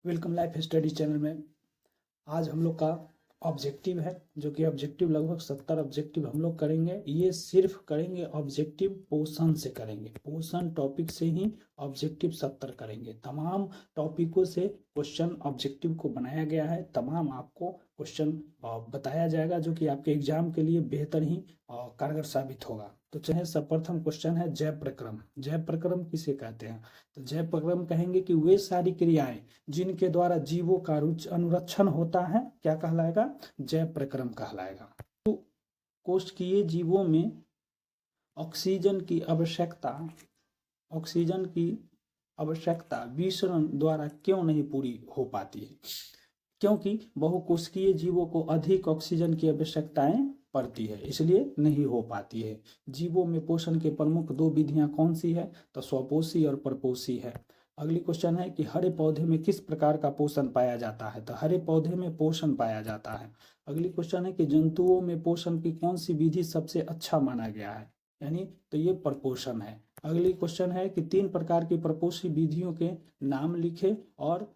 Welcome life study channel में। आज हम लोग का ऑब्जेक्टिव है, जो कि ऑब्जेक्टिव लगभग 70 ऑब्जेक्टिव हम लोग करेंगे। ये सिर्फ करेंगे ऑब्जेक्टिव पोर्शन से करेंगे, पोर्शन टॉपिक से ही ऑब्जेक्टिव 70 करेंगे। तमाम टॉपिकों से क्वेश्चन ऑब्जेक्टिव को बनाया गया है, तमाम आपको क्वेश्चन बताया जाएगा, जो कि आपके एग्जाम के लिए बेहतर ही कारगर साबित होगा। तो चाहे सर्वप्रथम क्वेश्चन है जैव प्रक्रम। जैव प्रक्रम किसे कहते हैं? तो जैव प्रक्रम कहेंगे कि वे सारी क्रियाएं जिनके द्वारा जीवों का अनुरक्षण होता है, क्या कहलाएगा? जैव प्रक्रम कहलाएगा। तो कोशिकीय जीवों में ऑक्सीजन की आवश्यकता विसरण द्वारा क्यों नहीं पूरी हो पाती है? क्योंकि बहुकोशिकीय जीवों को अधिक ऑक्सीजन की आवश्यकताएं पड़ती है, इसलिए नहीं हो पाती है। जीवों में पोषण के प्रमुख दो विधियां कौन सी है? तो स्वपोषी और परपोषी है। अगली क्वेश्चन है कि हरे पौधे में किस प्रकार का पोषण पाया जाता है? तो हरे पौधे में पोषण पाया जाता है। अगली क्वेश्चन है कि जंतुओं में पोषण की कौन सी विधि सबसे अच्छा माना गया है? यानी तो ये प्रपोषण है। अगली क्वेश्चन है कि 3 प्रकार की प्रपोषी विधियों के नाम लिखे और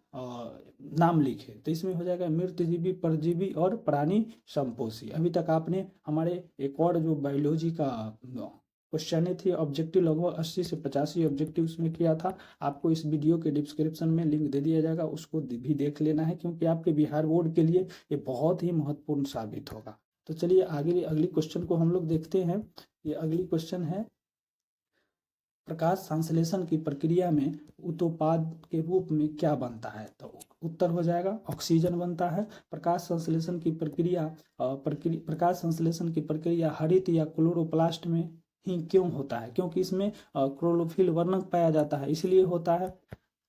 नाम लिखे। तो इसमें हो जाएगा मृतजीवी, परजीवी और प्राणी संपोषी। अभी तक आपने हमारे एक और जो बायोलॉजी का क्वेश्चन थी ऑब्जेक्टिव, लगभग 80 से 85 ऑब्जेक्टिव उसमें किया था। आपको इस वीडियो के डिस्क्रिप्शन में लिंक दे दिया जाएगा, उसको भी देख लेना है, क्योंकि आपके बिहार बोर्ड के लिए ये बहुत ही महत्वपूर्ण साबित होगा। तो चलिए आगे अगली क्वेश्चन को हम लोग देखते हैं। ये अगली क्वेश्चन है, प्रकाश संश्लेषण की प्रक्रिया में उत्पाद के रूप में क्या बनता है? तो उत्तर हो जाएगा ऑक्सीजन बनता है। प्रकाश संश्लेषण की प्रक्रिया हरित या क्लोरोप्लास्ट में ही क्यों होता है? क्योंकि इसमें क्लोरोफिल वर्णक पाया जाता है, इसलिए होता है।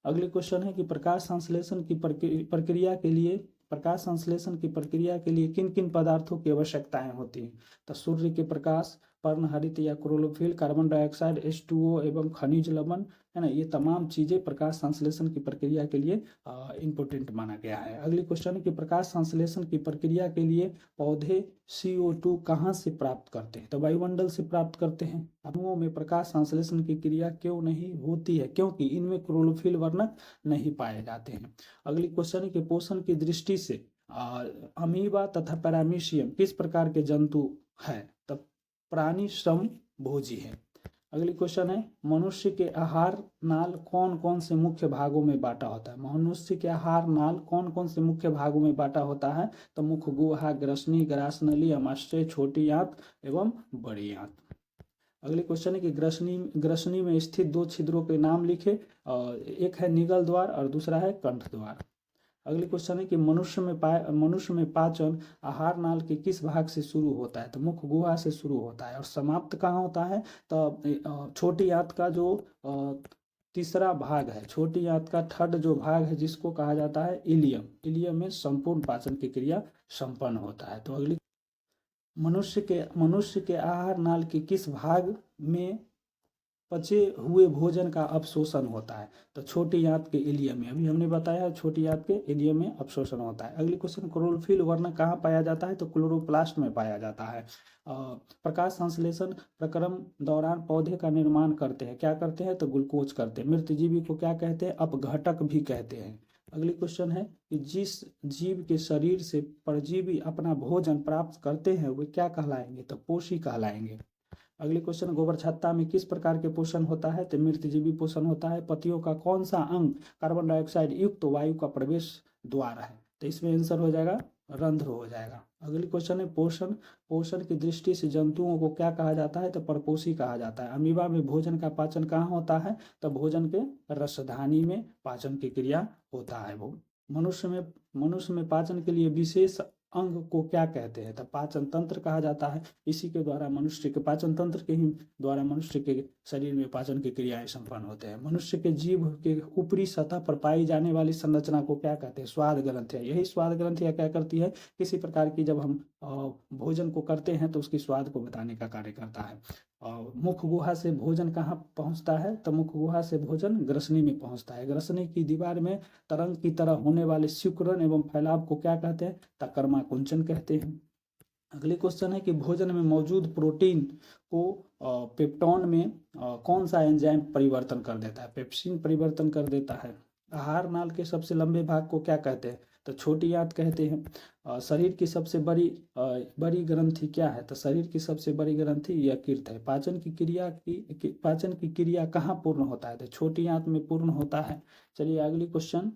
अगले क्वेश्चन है कि प्रकाश संश्लेषण की प्रक्रिया के लिए किन किन पदार्थों की आवश्यकताएं होती हैं? तो सूर्य के प्रकाश, पर्णहरित या क्लोरोफिल, कार्बन डाइऑक्साइड, H2O एवं खनिज लवण, है ना, ये तमाम चीजें प्रकाश संश्लेषण की प्रक्रिया के लिए इंपोर्टेंट माना गया है। अगली क्वेश्चन है कि प्रकाश संश्लेषण की प्रक्रिया के लिए पौधे CO2 कहाँ से प्राप्त करते हैं? तो वायुमंडल से प्राप्त करते हैं। अणुओं में प्रकाश संश्लेषण की क्रिया क्यों नहीं होती है? क्योंकि इनमें क्लोरोफिल वर्णक नहीं पाए जाते हैं। अगली क्वेश्चन है कि पोषण की दृष्टि से अमीबा तथा पैरामीशियम किस प्रकार के जंतु है? तो प्राणी समभोजी है। अगली क्वेश्चन है, मनुष्य के आहार नाल कौन कौन से मुख्य भागों में बांटा होता है? मनुष्य के आहार नाल कौन कौन से मुख्य भागों में बांटा होता है? तो मुख, गुहा, ग्रसनी, ग्रासनली, अमाशय, छोटी आंत एवं बड़ी आंत। अगली क्वेश्चन है कि ग्रसनी में स्थित 2 छिद्रों के नाम लिखे। एक है निगल द्वार और दूसरा है कंठ द्वार। अगली क्वेश्चन है कि मनुष्य में पाचन आहार नाल के किस भाग से शुरू होता है? तो मुख गुहा से शुरू होता है और समाप्त कहाँ होता है? तो छोटी आंत का जो तीसरा भाग है, छोटी आंत का थर्ड जो भाग है, जिसको कहा जाता है इलियम में संपूर्ण पाचन की क्रिया संपन्न होता है। तो अगली, मनुष्य के आहार नाल के किस भाग में पचे हुए भोजन का अवशोषण होता है? तो छोटी आंत के इलियम में। अभी हमने बताया छोटी आंत के इलियम में अवशोषण होता है। अगली क्वेश्चन, क्लोरोफिल वर्णक कहाँ पाया जाता है? तो क्लोरोप्लास्ट में पाया जाता है। प्रकाश संश्लेषण प्रक्रम दौरान पौधे का निर्माण करते हैं, क्या करते हैं? तो ग्लूकोज करते हैं। मृतजीवी को क्या कहते हैं? अपघटक भी कहते हैं। अगली क्वेश्चन है कि जिस जीव के शरीर से परजीवी अपना भोजन प्राप्त करते हैं वे क्या कहलाएंगे? तो पोषी कहलाएंगे। अगली क्वेश्चन, गोबर छत्ता में किस प्रकार के पोषण होता है? तो मृतजीवी पोषण होता है। पत्तियों का कौन सा अंग कार्बन डाइऑक्साइड युक्त वायु का प्रवेश द्वार है? तो इसमें आंसर हो जाएगा रंध्र हो जाएगा। अगली क्वेश्चन है, पोषण की दृष्टि से जंतुओं को क्या कहा जाता है? तो परपोषी कहा जाता है। अमीबा में भोजन का पाचन कहाँ होता है? तो भोजन के रसधानी में पाचन की क्रिया होता है। वो मनुष्य में पाचन के लिए विशेष अंग को क्या कहते हैं? तो पाचन तंत्र कहा जाता है। इसी के द्वारा मनुष्य के पाचन तंत्र के ही द्वारा मनुष्य के शरीर में पाचन की क्रियाएं संपन्न होते हैं। मनुष्य के जीभ के ऊपरी सतह पर पाई जाने वाली संरचना को क्या कहते हैं? स्वाद ग्रंथियां। यही स्वाद ग्रंथियां क्या करती है? किसी प्रकार की जब हम भोजन को करते हैं तो उसकी स्वाद को बताने का कार्य करता है। मुख गुहा से भोजन कहाँ पहुंचता है? तो मुख गुहा से भोजन ग्रसनी में पहुंचता है। ग्रसनी की दीवार में तरंग की तरह होने वाले सिकुड़न एवं फैलाव को क्या कहते हैं? तकरमा कुंचन कहते हैं। अगली क्वेश्चन है कि भोजन में मौजूद प्रोटीन को पेप्टोन में कौन सा एंजाइम परिवर्तन कर देता है? पेप्सिन परिवर्तन कर देता है। आहार नाल के सबसे लंबे भाग को क्या कहते हैं? तो छोटी आंत कहते हैं। शरीर की सबसे बड़ी ग्रंथि क्या है? तो शरीर की सबसे बड़ी ग्रंथि यकृत है। पाचन की क्रिया कहाँ पूर्ण होता है? तो छोटी आंत में पूर्ण होता है। चलिए अगली क्वेश्चन,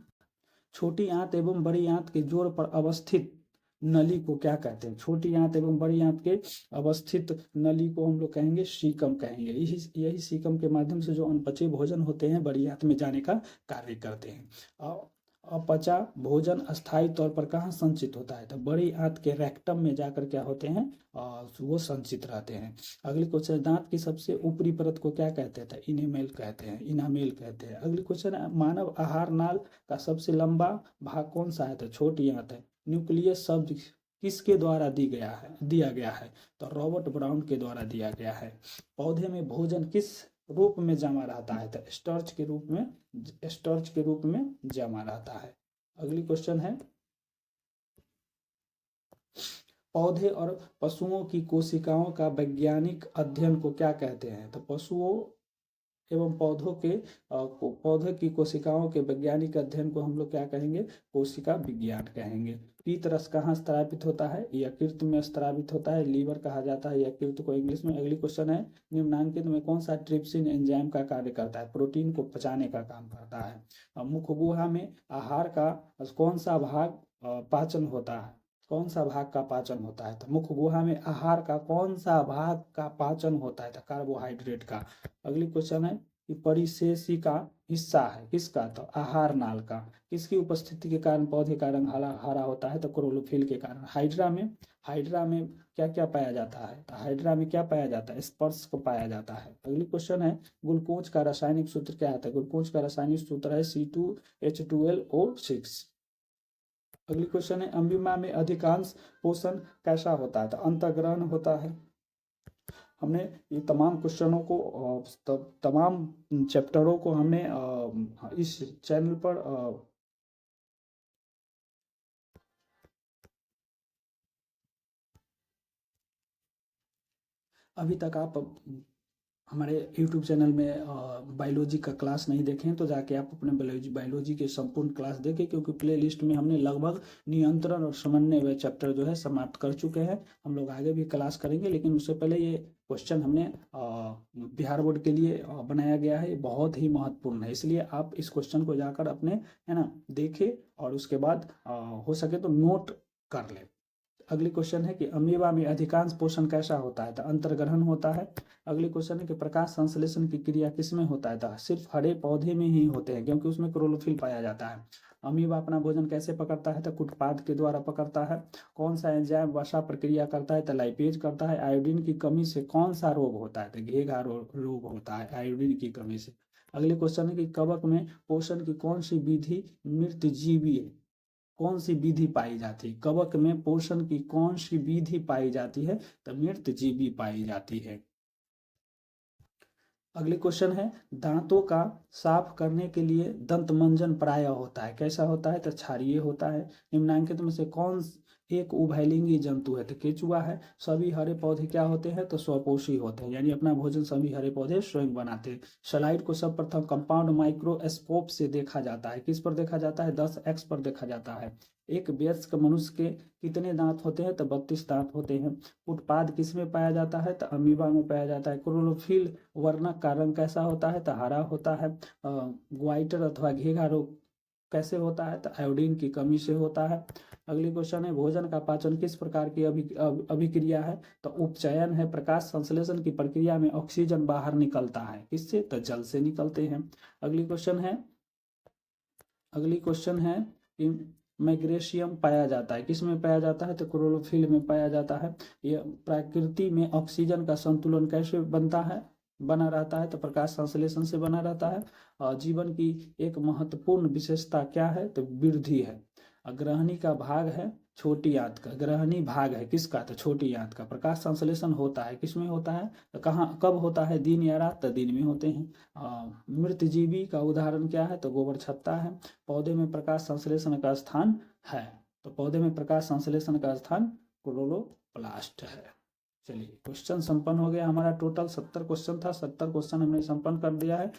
छोटी आंत एवं बड़ी आंत के जोड़ पर अवस्थित नली को क्या कहते हैं? छोटी आंत एवं बड़ी आंत के अवस्थित नली को हम लोग कहेंगे सीकम कहेंगे। यही सीकम के माध्यम से जो अनपचे भोजन होते हैं बड़ी आंत में जाने का कार्य करते हैं। अपचा भोजन अस्थायी तौर पर कहाँ संचित होता है? तो बड़ी आंत के रेक्टम में जाकर क्या होते हैं? वो संचित रहते हैं। अगली क्वेश्चन, दांत की सबसे ऊपरी परत को क्या कहते हैं? तो इनेमेल कहते हैं, इनामेल कहते हैं। अगली क्वेश्चन है, मानव आहार नाल का सबसे लंबा भाग कौन सा है? तो छोटी आंत है। न्यूक्लियस शब्द किसके द्वारा दिया गया है? तो रॉबर्ट ब्राउन के द्वारा दिया गया है। पौधे में भोजन किस रूप में जमा रहता है? तो स्टार्च के रूप में जमा रहता है। अगली क्वेश्चन है, पौधे और पशुओं की कोशिकाओं का वैज्ञानिक अध्ययन को क्या कहते हैं? तो पशुओं एवं पौधे की कोशिकाओं के वैज्ञानिक अध्ययन को हम लोग क्या कहेंगे? कोशिका विज्ञान कहेंगे। पीत रस कहाँ स्त्रावित होता है? यकृत में स्त्रावित होता है। लीवर कहा जाता है यकृत को इंग्लिश में। अगली क्वेश्चन है, निम्नांकित में कौन सा ट्रिप्सिन एंजाइम का कार्य करता है? प्रोटीन को पचाने का काम करता है। मुख गुहा में आहार का कौन सा भाग पाचन होता है? कौन सा भाग का पाचन होता है? तो मुख गुहा में आहार का कौन सा भाग का पाचन होता है? तो कार्बोहाइड्रेट का। अगली क्वेश्चन है कि परिशेषी का हिस्सा है किसका? तो आहार नाल का। किसकी उपस्थिति के कारण पौधे का रंग हरा हरा होता है? तो क्लोरोफिल के कारण। हाइड्रा में क्या क्या पाया जाता है? तो हाइड्रा में क्या पाया जाता है? स्पर्श को पाया जाता है। अगली क्वेश्चन है, ग्लूकोज का रासायनिक सूत्र क्या है? तो ग्लूकोज का रासायनिक सूत्र है C2H12O6। अगली क्वेश्चन है, अम्बिमा में अधिकांश पोषण कैसा होता है? तो अंतर्ग्रहण होता है। हमने ये तमाम क्वेश्चनों को तमाम चैप्टरों को हमने इस चैनल पर अभी तक आप हमारे YouTube चैनल में बायोलॉजी का क्लास नहीं देखें तो जाके आप अपने बायोलॉजी के संपूर्ण क्लास देखें, क्योंकि प्ले लिस्ट में हमने लगभग नियंत्रण और समन्वय चैप्टर जो है समाप्त कर चुके हैं। हम लोग आगे भी क्लास करेंगे, लेकिन उससे पहले ये क्वेश्चन हमने बिहार बोर्ड के लिए बनाया गया है। ये बहुत ही महत्वपूर्ण है, इसलिए आप इस क्वेश्चन को जाकर अपने है ना देखें और उसके बाद हो सके तो नोट कर लें। अगली क्वेश्चन है कि अमीबा में अधिकांश पोषण कैसा होता है? तो अंतर्ग्रहण होता है। अगली क्वेश्चन है कि प्रकाश संश्लेषण की क्रिया किसमें होता है? तो सिर्फ हरे पौधे में ही होते हैं, क्योंकि उसमें क्लोरोफिल पाया जाता है। अमीबा अपना भोजन कैसे पकड़ता है? तो कुटपाद के द्वारा पकड़ता है। कौन सा एंजाइम वसा प्रक्रिया करता है? तो लाइपेज करता है। आयोडीन की कमी से कौन सा रोग होता है? तो घेघा रोग होता है आयोडीन की कमी से। अगले क्वेश्चन है कि कवक में पोषण की कौन सी विधि मृतजीवी है? कौन सी विधि पाई जाती है? कवक में पोषण की कौन सी विधि पाई जाती है? तो मृतजीवी पाई जाती है। अगले क्वेश्चन है, दांतों का साफ करने के लिए दंत मंजन प्राय होता है, कैसा होता है? तो क्षारीय होता है। निम्नांकित में से कौन एक उभयलिंगी जंतु है? तो केचुआ है। सभी हरे पौधे क्या होते हैं? तो स्वपोषी होते हैं, यानी अपना भोजन सभी हरे पौधे स्वयं बनाते हैं। स्लाइड को सर्वप्रथम कंपाउंड माइक्रोस्कोप से देखा जाता है। किस पर देखा जाता है? 10x पर देखा जाता है। एक वयस्क मनुष्य के कितने दांत होते हैं? तो 32 दांत होते हैं। उत्पाद किस में पाया जाता है? तो अमीबा में पाया जाता है। क्लोरोफिल वर्णक का रंग कैसा होता है? तो हरा होता है। ग्वाइटर अथवा घेघा रोग कैसे होता है? तो आयोडीन की कमी से होता है। अगली क्वेश्चन है, भोजन का पाचन किस प्रकार की अभिक्रिया है? तो उपचयन है। प्रकाश संश्लेषण की प्रक्रिया में ऑक्सीजन बाहर निकलता है, किससे? तो जल से निकलते हैं। अगली क्वेश्चन है कि मैग्नीशियम पाया जाता है, किस में पाया जाता है? तो क्लोरोफिल में पाया जाता है। यह प्रकृति में ऑक्सीजन का संतुलन कैसे बना रहता है? तो प्रकाश संश्लेषण से बना रहता है। और जीवन की एक महत्वपूर्ण विशेषता क्या है? तो वृद्धि है। ग्रहणी का भाग है छोटी आंत का। ग्रहणी भाग है किसका? तो छोटी आंत का। प्रकाश संश्लेषण होता है किसमें होता है? तो कहाँ कब होता है? दिन या रात? तो दिन में होते हैं। मृतजीवी का उदाहरण क्या है? तो गोबर छत्ता है। पौधे में प्रकाश संश्लेषण का स्थान है, तो पौधे में प्रकाश संश्लेषण का स्थान क्लोरोप्लास्ट है। चलिए क्वेश्चन संपन्न हो गया हमारा। टोटल 70 क्वेश्चन था, 70 क्वेश्चन हमने संपन्न कर दिया है।